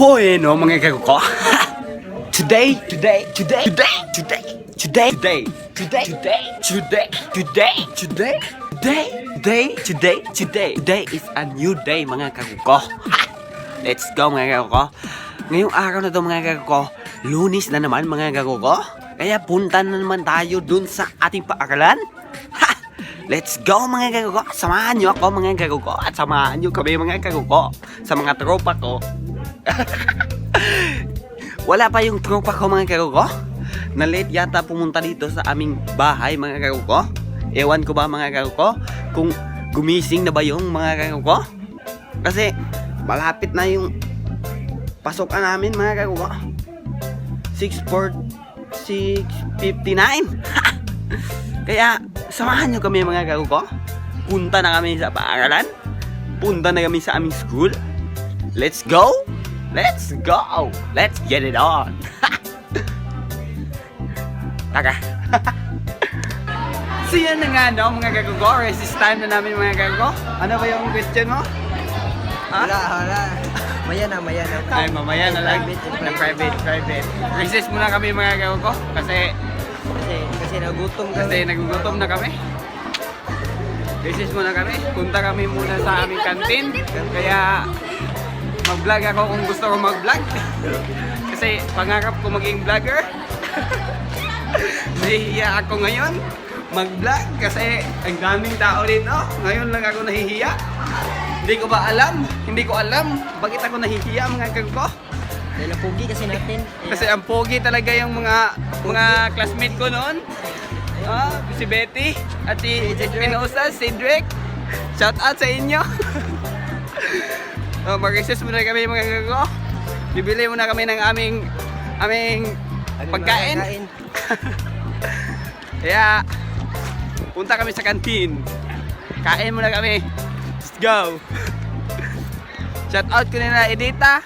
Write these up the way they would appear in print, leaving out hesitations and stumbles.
Bueno mga kaguko. Today is a new day mga kaguko. Let's go mga kaguko. Ngayong araw na to mga kaguko, Lunes na naman mga kaguko. Kaya punta na naman tayo dun sa ating paaralan. Let's go mga kaguko. Samahan nyo ako mga kaguko. At samahan nyo kami mga kaguko. Sa mga tropa ko. Wala pa yung tropa ko mga kaguko. Na late yata pumunta dito sa aming bahay mga kaguko. Ewan ko ba mga kaguko kung gumising na ba yung mga kaguko. Kasi malapit na yung pasokan namin mga kaguko. 6:59. Kaya samahan nyo kami mga kaguko. Punta na kami sa paaralan. Punta na kami sa aming school. Let's go! Let's go! Let's get it on! Taka! So yan na nga no mga kaguko. Resist time na namin mga kaguko. Ano ba yung question mo? Ha? Wala. Maya na. Ay, mamaya na lang. Private. Resist muna kami mga kaguko. Kasi nagugutom na kami. Recess muna kami. Punta kami muna sa aming kantin. Kaya mag-vlog ako kung gusto ko mag-vlog. Kasi pangarap ko maging vlogger. Nahihiya ako ngayon mag-vlog kasi ang daming tao dito. Ngayon lang ako nahihiya. Hindi ko alam bakit ako nahihiya mga kaguko. Dahil pogi kasi natin. Kasi ang pogi talaga yung mga classmate ko noon. Si Betty at si Pinosa, Cedric. Shout out sa inyo. Mag-recess muna kami mga kago. Bibili muna kami ng aming pagkain. Kaya punta kami sa kantin. Kain muna kami. Let's go. Shout out ko nila Edita.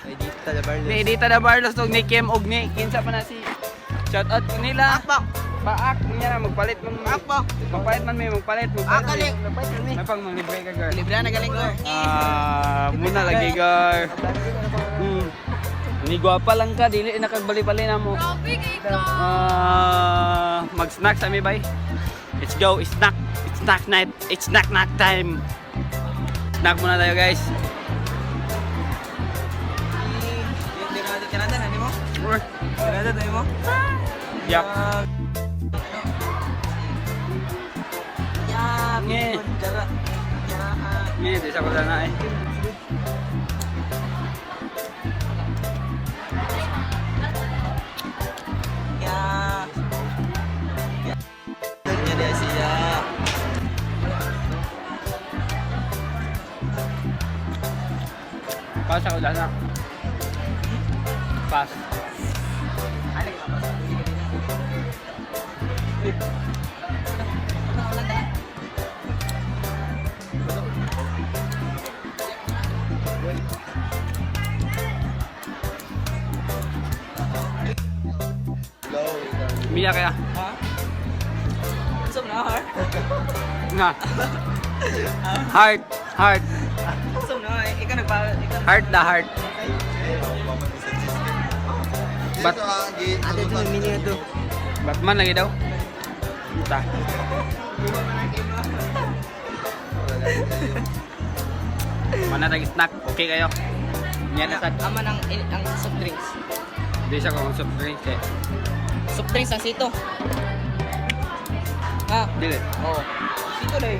Ni Edita da Barlos og ni Kim og ni kinsa pa na si. Shout out ko nila. Paak niya na magpalit man. Magpalit man may magpalit. May pang libre ka girl. Libre na galing ko. Muna lagi girl. Ni gwapa lang ka dili nakagbali-bali na mo. Mag-snack sa mi bay. Let's go, snack. It's snack night. It's snack time. Snack muna tayo guys. Canada na mo? Canada tayo mo? Yup. Nge. Nge, di sa ko na eh. Pas ako na. Pas. Mia kaya? Ha? Sum na heart. Nga. Heart. Sum na ikaw Heart. Bat Ada tu mini tu. Batman lagi daw. Entah. Mana lagi snack? Oke kayo. Yan na sad. Aman ang soft drinks. Di siya kung soft drink eh. Soft drinks ang sito. Ha? Dili. Oh. Sito dai.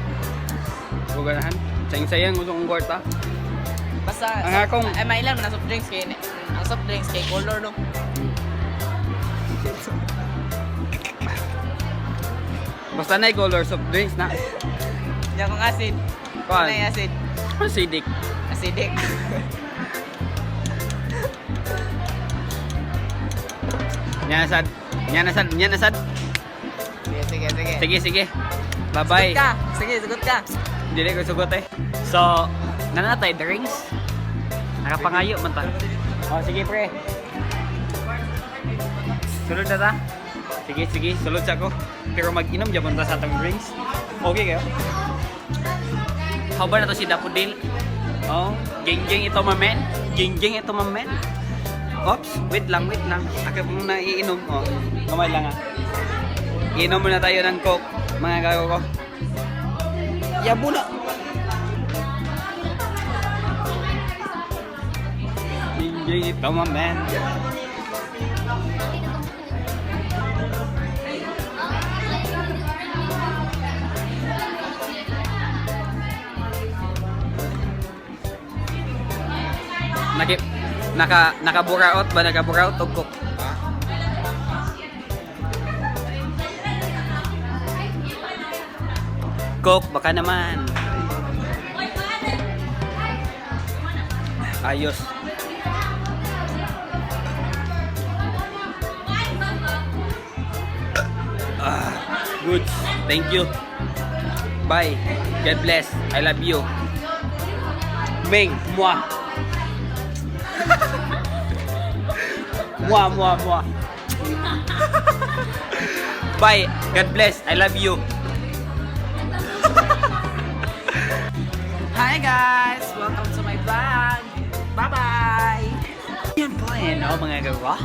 Guganahan. Sayang gusto kong kwarta. Basta Ang akong- ay mailan man ang soft drinks kay ang soft drinks kay color no. Basta na color soft drinks na. Diyan kong acid. Kuan? Ano yung acid? Acidic. Acidic. Yan na sad. Sige. Sige. Bye-bye. Sugot ka. Dili ko sugot eh. So, nanatay drinks. Nakapangayo man ta. Oh, sige pre. Sulod na ta. Sige, sulod sa ko. Pero mag-inom dyan ta sa atong drinks. Okay kayo? How ba na to si Dapodil? Oh, geng ito mamen. Oops, wait lang. Ako muna iinom. Oh, kamay lang ah. Iinom muna tayo ng Coke, mga gago ko. Yabo na. Enjoy ito, my man. Nakaburaot ba? Nakaburaot o Coke? Coke, baka naman. Ayos. Good. Thank you. Bye. God bless. I love you. Ming, moi. Moi. Bye. God bless. I love you. Hi guys! Welcome to my vlog! Bye-bye! Yan po mga gawa.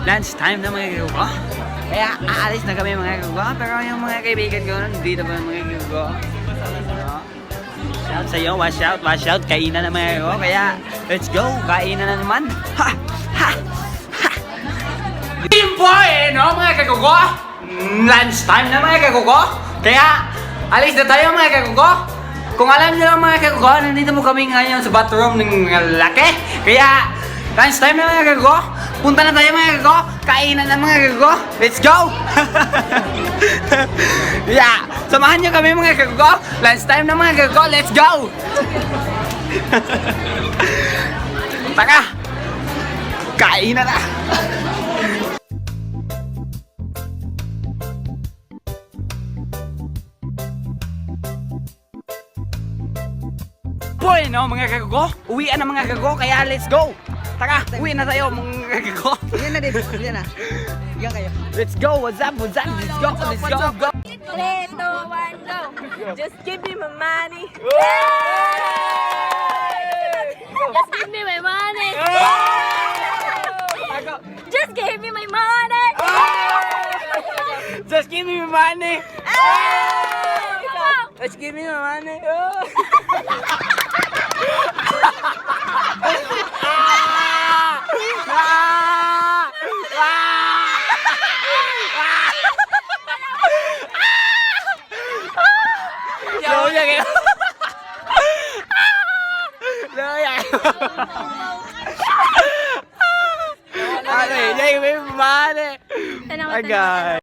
Lunch time na mga gawa. Kaya aalis na kami mga gawa. Pero yung mga kaibigan ko, dito pa mga gawa. Shout sa'yo, wash out. Kainan na mga gawa. Kaya let's go! Kainan na naman. Yan po mga gawa. Lunch time na mga kagugo. Kaya, alis na tayo mga kagugo. Kung alam nyo lang mga kagugo, nandito mo kami ngayon sa bathroom ng laki. Kaya, lunch time na mga kagugo. Punta na tayo mga kagugo. Kainan na mga kagugo. Let's go! Yeah, samahan nyo kami mga kagugo. Lunch time na mga kagugo. Let's go! Taka! Kainan na! Boy, no, mga kagugo. Uwian na mga kagugo, kaya let's go. Taka, uwi na tayo mga kagugo. Yan na, Dave. Yan na. Yan kayo. Let's go. What's up? Let's go. Go. 3, 2, 1, go! Just give me my money! Just give me my money! Just give me my money! Just give me money. Let's give me my money. Money. Tanawa, Agad.